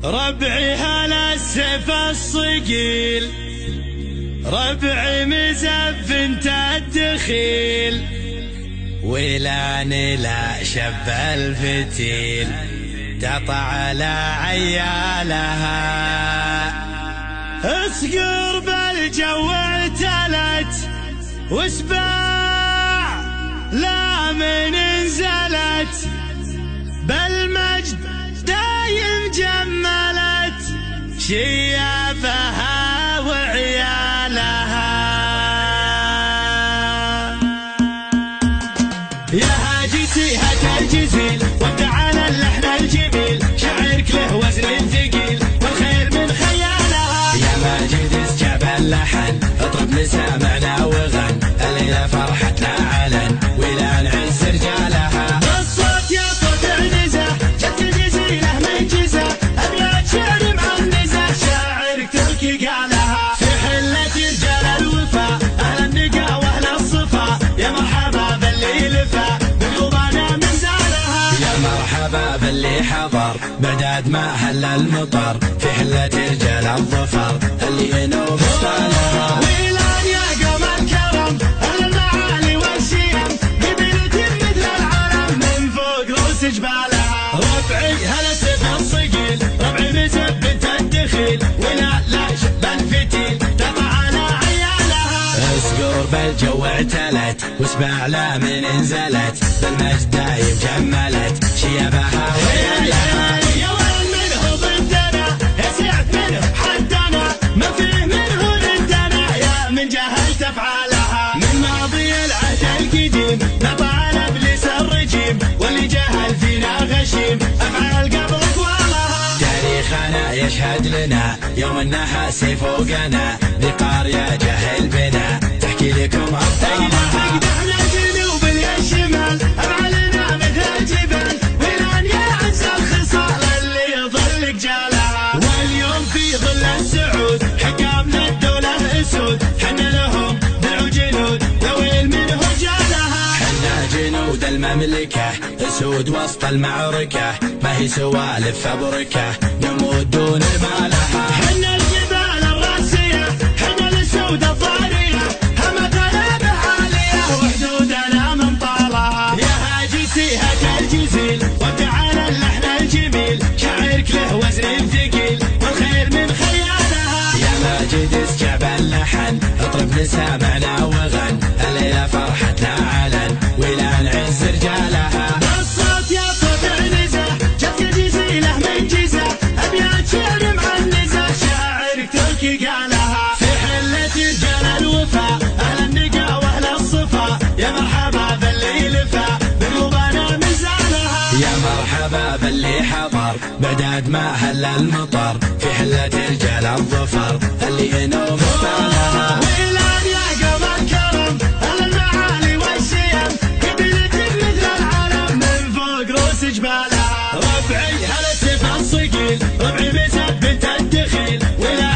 ربعي هلا السيف الصقيل، ربعي مزف انت الدخيل، ولاني لا شب الفتيل تقطع على عيالها. اصقر بالجو اعتلت واسباع لا من انزلت، بالمجد دايم جملت شيابها وعيالها. يا هاجتي هات الجزيل وابدع على اللحن الجميل، شعرك له وزن ثقيل والخير من خيالها. يا ماجد اسجاب اللحن اطرب لسامعنا وغن، الليلة فرحتنا علن ولا نعز رجالها. الصوت يا صوت عنزة جت الجزيلة من جزة، ابيات شعر معنزة شاعرك تركي قالها. في حلة رجال الوفا اهل النقا واهل الصفا، يا مرحبا باللي لفا بقلوبنا من زارها. يا مرحبا باللي حضر بعداد ما هل المطر، في حلة رجال الظفر اللي ينوب ابطالها. ويلان يا قوم الكرم اهل المعالي والشيم، قبيلة مثل العرم من فوق رؤوس جبالها. ربعي هلا السيف الصقيل، ربعي مزب بنت الدخيل، ولا شب الفتيل تقع على عيالها. اسقر بالجو اعتلت واسباع لا من انزلت، بالمجد دايم جملت شيابها وعيالها. يا وين منه ضدنا يا سعد منه حدنا، ما فيه منه ضدنا يا من جهلت افعالها. من ماضي العهد القديم نطع ابليس الرجيم، واللي جهل فينا غشيم افعال قبل اقوالها. تاريخنا يشهد لنا يوم النحاس فوقنا، بقارية جهل بنا تحكي لكم ابطالها. احنا الجنوب الشمال افعالنا مثل الجبال، ولان يعز الخصال اللي يظل جالها. واليوم في ظل السعود حكامنا الدولة اسود، حنا لهم دعوا جنود لويل منه جالها. حنا جنود المملكة اسود وسط المعركة، ما هي سوالف فبركة نموت دون مالها. حنا الجبال الراسية حنا الاسود الضارية، هم غلابة عالية وحدودنا من طالها. يا هاجتي هات الجزيل وابدع على اللحن الجميل، شعرك له وزن ثقيل والخير من خيالها. يا ماجد اسجاب اللحن اطرب لسامعنا وغن، الليلة فرحتنا علن ولا نعز رجالها. الصوت يا صوت عنزة جت الجزيلة من جزة، ابيات شعر معنزة شاعرك تركي قالها. في حلة رجال الوفا اهل النقا واهل الصفا، يا مرحبا باللي لفا بقلوبنا من زارها. يا مرحبا باللي حضر بعداد ما هل المطر، في حلة رجال الظفر اللي ينوب ابطالها. ويلان يا قوم الكرم اهل المعالي والشيم، قبيلة مثل العرم من فوق رؤوس جبالها. ربعي هلا السيف الصقيل، ربعي مزب بنت الدخيل، ولا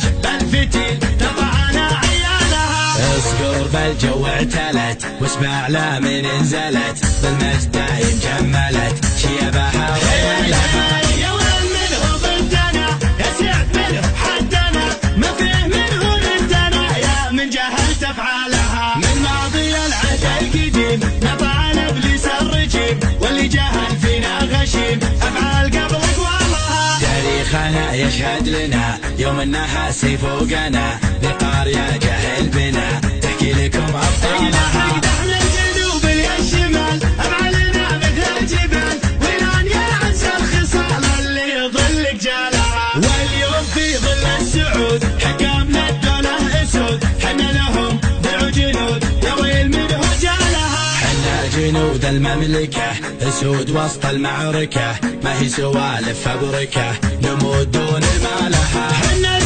شب الفتيل تقع على عيالها. اصقر بالجو اعتلت واسباع لا من انزلت، بالمجد دايم جملت شيابها وعيالها. يا وين منه ضدنا يا سعد منه حدنا، ما فيه منه ضدنا يا من جهلت افعالها. من ماضي العهد القديم نطع ابليس الرجيم، واللي جهل فينا غشيم افعال قبل اقوالها. تاريخنا يشهد لنا يوم النحاس فوقنا، بقارية جهل بنا تحكي لكم ابطالها. احنا الجنوب الشمال افعالنا مثل الجبال، ولان يعز الخصال اللي يظل جالها. واليوم في ظل السعود حكامنا الدولة اسود، حنا لهم دعوا جنود يا ويل منه جالها. حنا جنود المملكة اسود وسط المعركة، ما هي سوالف فبركة نموت دون مالها. حنا